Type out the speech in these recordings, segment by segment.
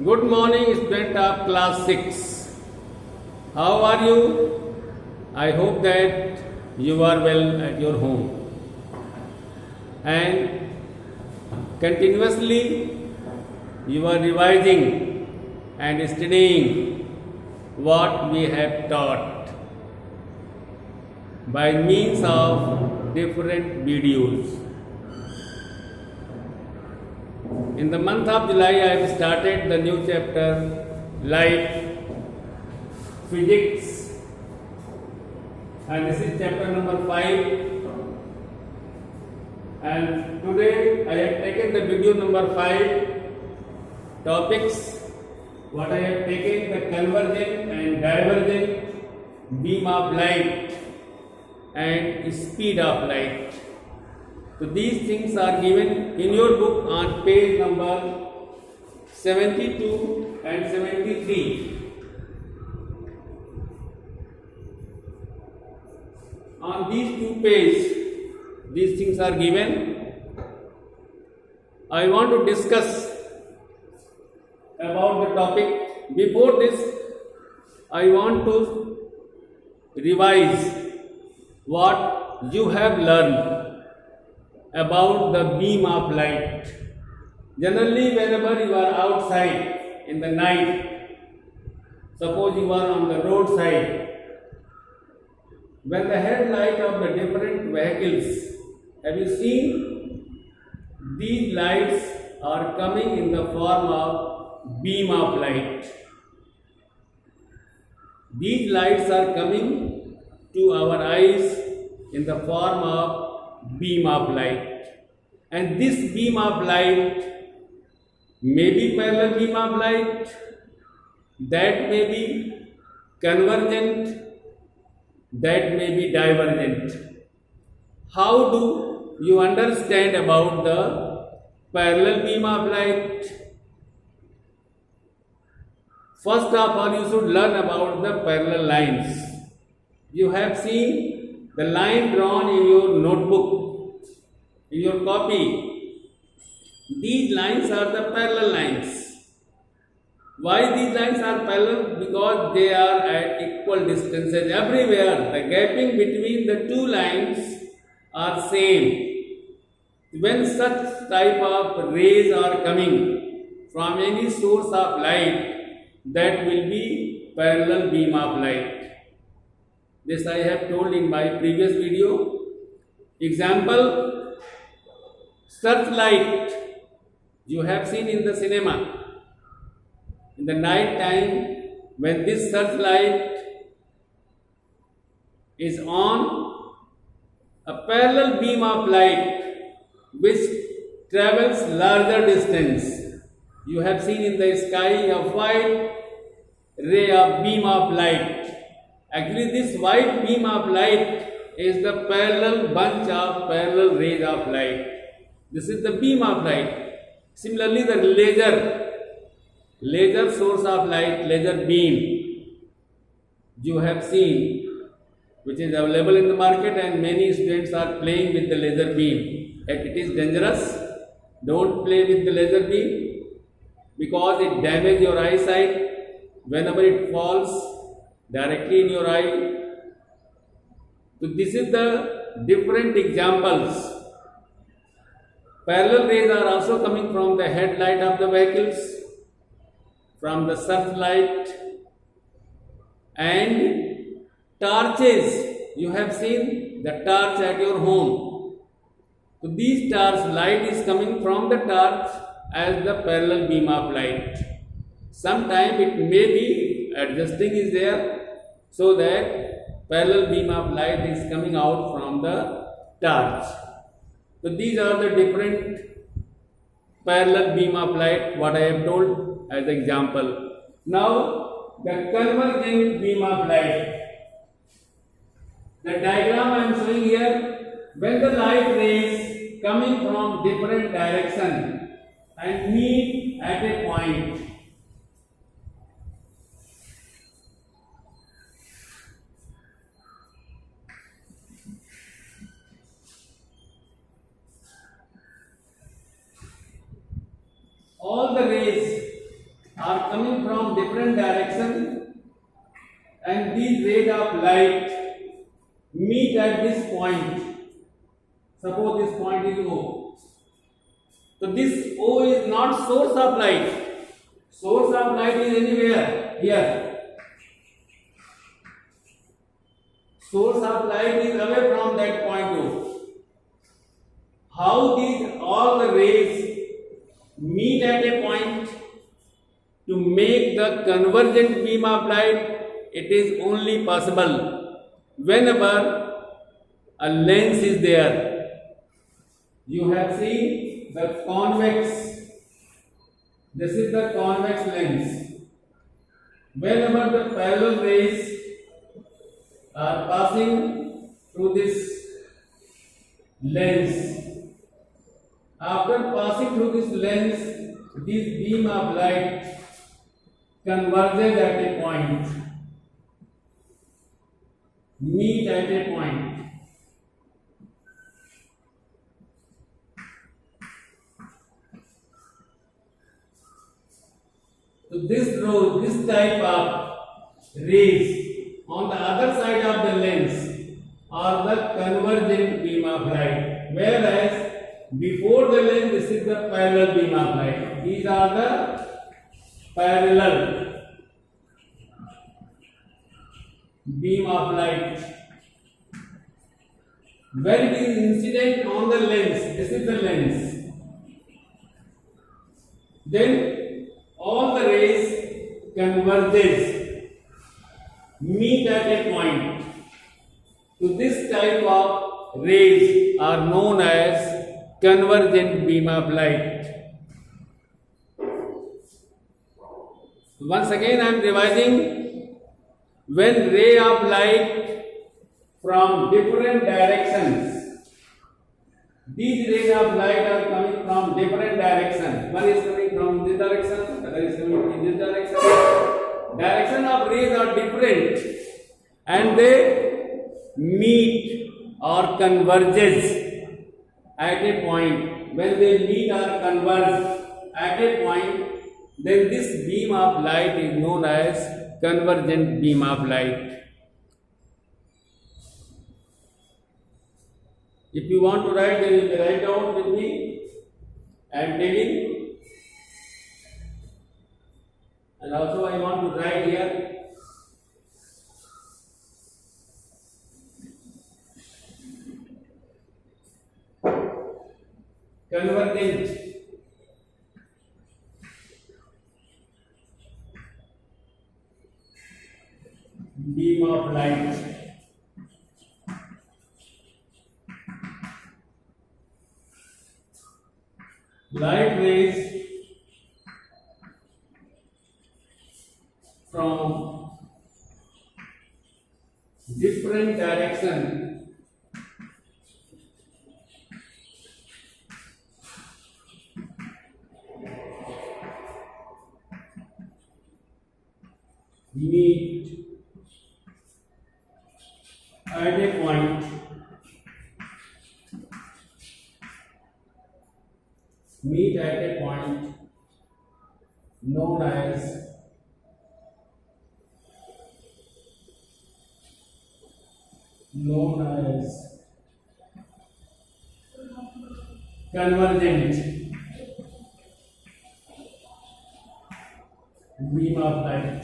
Good morning, student of class 6. How are you? I hope that you are well at your home and continuously you are revising and studying what we have taught by means of different videos. In the month of July, I have started the new chapter, Life, Physics, and this is chapter number 5. And today I have taken the video number 5 topics. What I have taken, the convergent and divergent beam of light and speed of light. So these things are given in your book on page number 72 and 73. On these two pages, these things are given. I want to discuss about the topic. Before this, I want to revise what you have learned about the beam of light. Generally, whenever you are outside in the night, suppose you are on the roadside, when the headlight of the different vehicles, have you seen these lights are coming in the form of beam of light. These lights are coming to our eyes in the form of beam of light, and this beam of light may be parallel beam of light, that may be convergent, that may be divergent. How do you understand about the parallel beam of light? First of all, you should learn about the parallel lines. You have seen the line drawn in your notebook, in your copy. These lines are the parallel lines. Why these lines are parallel? Because they are at equal distances everywhere. The gapping between the two lines are same. When such type of rays are coming from any source of light, that will be parallel beam of light. This I have told in my previous video. Example, searchlight. You have seen in the cinema. In the night time, when this searchlight is on, a parallel beam of light which travels larger distance. You have seen in the sky a white ray of beam of light. Actually, this white beam of light is the parallel bunch of parallel rays of light. This is the beam of light. Similarly, the laser source of light, laser beam, you have seen, which is available in the market, and many students are playing with the laser beam. Yet it is dangerous. Don't play with the laser beam because it damages your eyesight whenever it falls directly in your eye. So this is the different examples. Parallel rays are also coming from the headlight of the vehicles, from the searchlight, and torches. You have seen the torch at your home. So these torch light is coming from the torch as the parallel beam of light. Sometimes it may be adjusting is there, so that parallel beam of light is coming out from the torch. So these are the different parallel beam of light what I have told as example. Now the convergent beam of light. The diagram I am showing here, when the light rays coming from different direction and meet at a point. All the rays are coming from different direction, and these rays of light meet at this point. Suppose this point is O. So this O is not source of light. Source of light is anywhere here. Source of light is away from that point O. How these all the rays meet at a point to make the convergent beam of light? It is only possible whenever a lens is there. You have seen the convex. This is the convex lens. Whenever the parallel rays are passing through this lens, after passing through this lens, this beam of light converges at a point, meet at a point. So this type of rays on the other side of the lens are the convergent beam of light, whereas before the lens this is the parallel beam of light. These are the parallel beam of light. When it is incident on the lens, this is the lens, then all the rays converges, meet at a point. So this type of rays are known as convergent beam of light. Once again I am revising. When ray of light from different directions, these rays of light are coming from different directions. One is coming from this direction, other is coming in this direction. Direction of rays are different, and they meet or converges at a point. When they meet or converge at a point, then this beam of light is known as convergent beam of light. If you want to write, then you can write down with me. I am telling. And also I want to write here. Convergent beam of light. Light rays from different direction meet at a point known as convergent beam of light.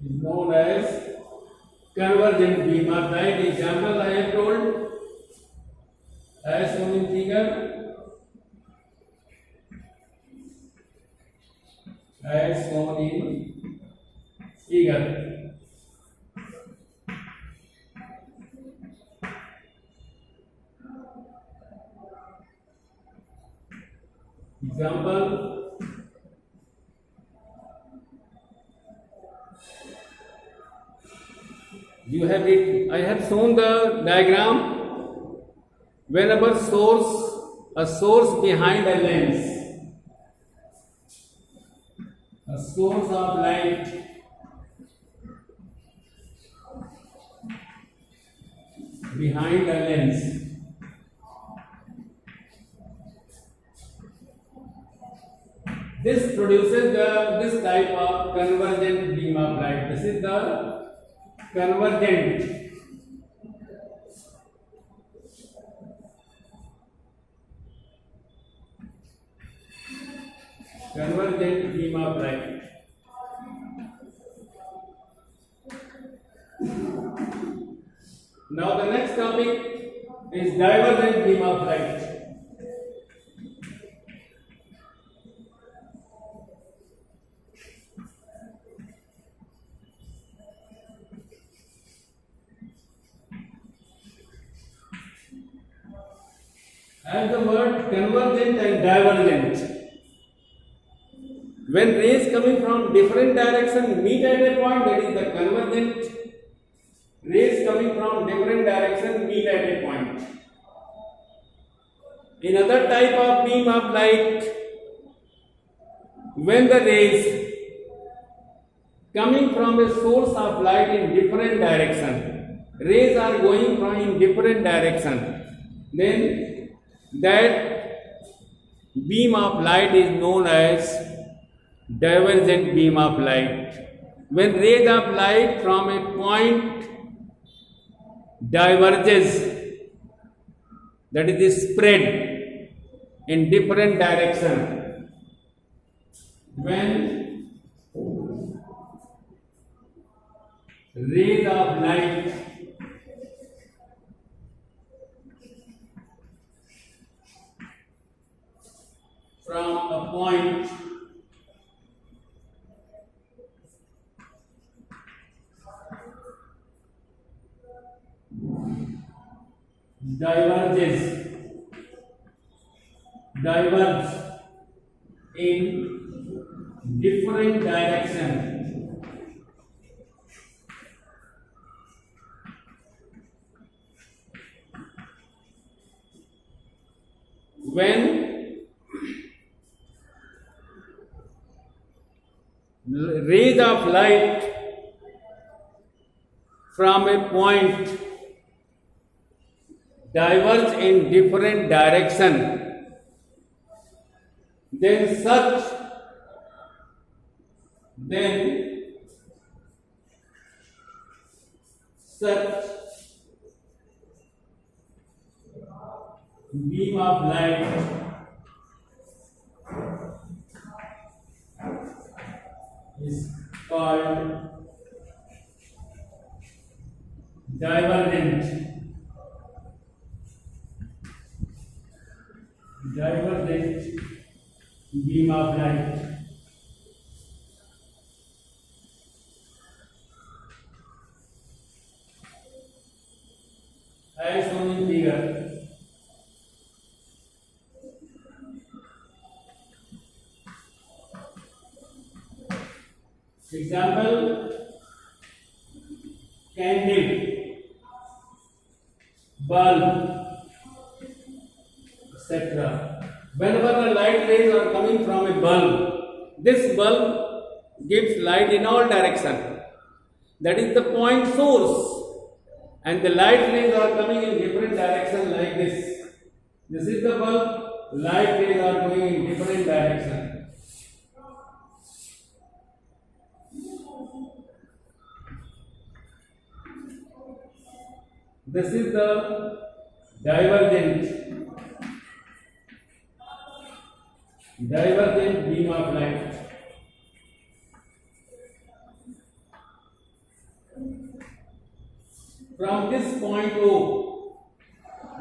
Is known as convergent beam of light. Example I have told as shown in figure. As shown in figure. Example, you have it. I have shown the diagram. Whenever a source behind a lens, a source of light behind a lens, This produces this type of convergent beam of light. This is the convergent beam of light. Now the next topic is divergent beam of light. As the word convergent and divergent. When rays coming from different direction meet at a point, that is the convergent. Rays coming from different direction meet at a point. Another type of beam of light, when the rays coming from a source of light in different direction, rays are going from in different direction, then that beam of light is known as divergent beam of light. When rays of light from a point diverges, that is spread in different direction, when rays of light from a point diverge in different direction, when rays of light from a point diverge in different direction, then such beam of light is called divergent beam of light. As shown in figure. Example: candle, bulb, etc. Whenever the light rays are coming from a bulb, this bulb gives light in all direction. That is the point source. And the light rays are coming in different direction like this. This is the bulb, light rays are going in different direction. This is the divergent beam of light. From this point O,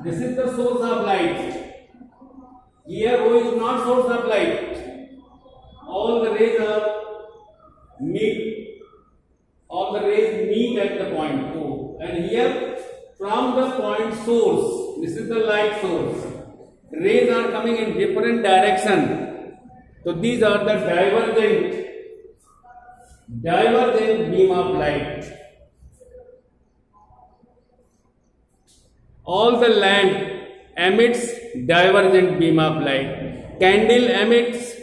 this is the source of light. Here O is not source of light. All the rays meet at the point O. And here from the point source, this is the light source, rays are coming in different direction. So these are the divergent beam of light. All the lamp emits divergent beam of light. Candle emits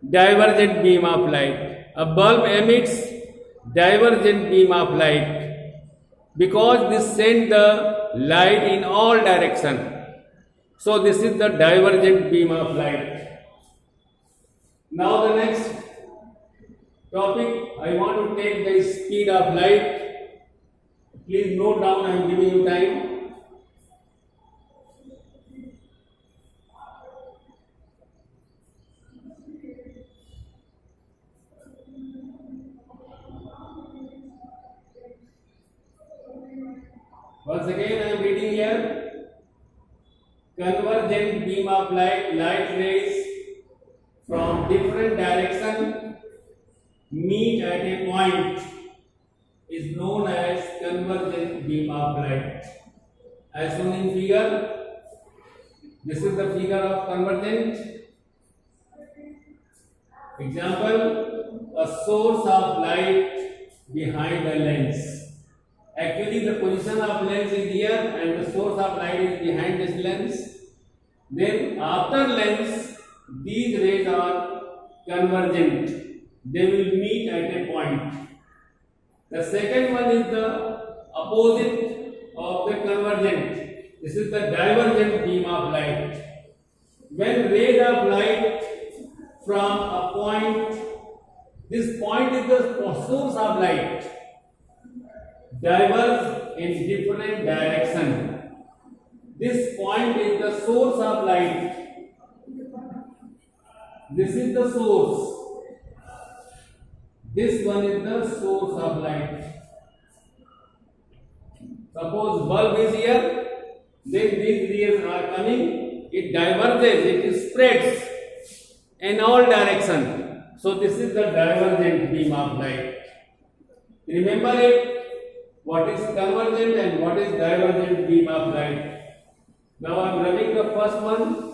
divergent beam of light. A bulb emits divergent beam of light, because this sends the light in all direction. So this is the divergent beam of light. Now the next topic, I want to take the speed of light. Please note down, I am giving you time. Once again, I am reading here. Convergent beam of light rays from different direction meet at a point is known as convergent beam of light. As shown in figure, this is the figure of convergent. Example, a source of light behind the lens. Actually, the position of lens is here and the source of light is behind this lens. Then after lens, these rays are convergent. They will meet at a point. The second one is the opposite of the convergent. This is the divergent beam of light. When rays of light from a point, this point is the source of light, diverge in different direction. This point is the source of light. This is the source. This one is the source of light. Suppose bulb is here, then these rays are coming, it diverges, it spreads in all direction. So this is the divergent beam of light. Remember it. What is convergent and what is divergent beam of light? Now I am running the first one.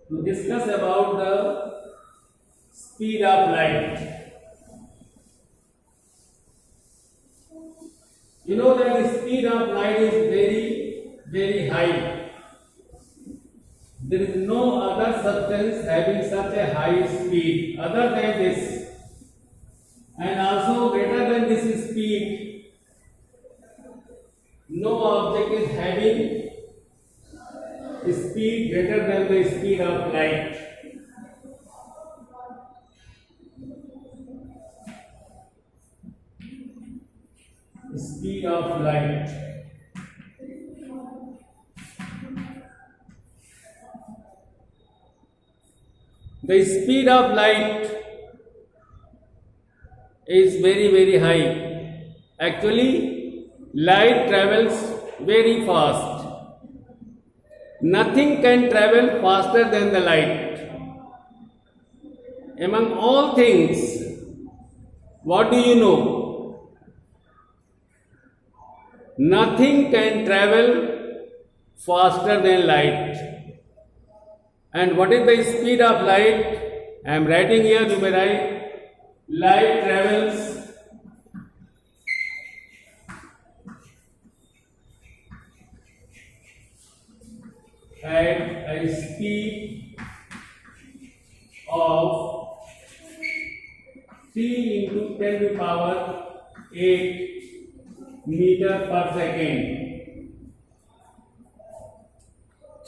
To discuss about the speed of light. You know that the speed of light is very high. There is no other substance having such a high speed other than this. And also greater than this speed, no object is having speed greater than the speed of light. Speed of light. The speed of light is very high. Actually, light travels very fast. Nothing can travel faster than the light. Among all things, what do you know? Nothing can travel faster than light. And what is the speed of light? I am writing here, you may write. Light travels at a speed of 3 into 10 to the power 8 meter per second.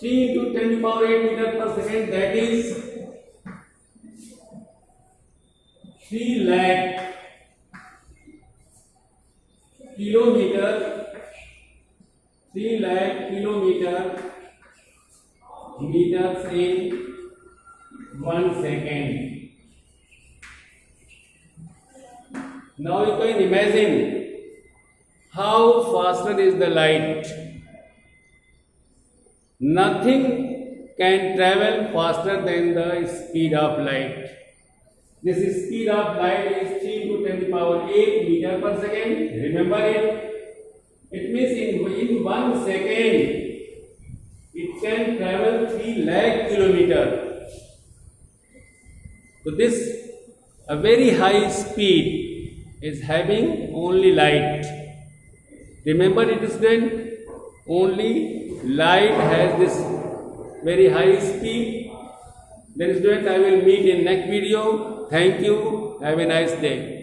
3 into 10 to the power 8 meter per second, that is 3 lakh kilometer, 3 lakh kilometer meters in 1 second. Now you can imagine how faster is the light. Nothing can travel faster than the speed of light. This speed of light is 3 to 10 to the power 8 meter per second. Remember it. It means in 1 second it can travel 3 lakh kilometer. So this a very high speed is having only light. Remember it, student, only light has this very high speed. Then student, I will meet in next video. Thank you. Have a nice day.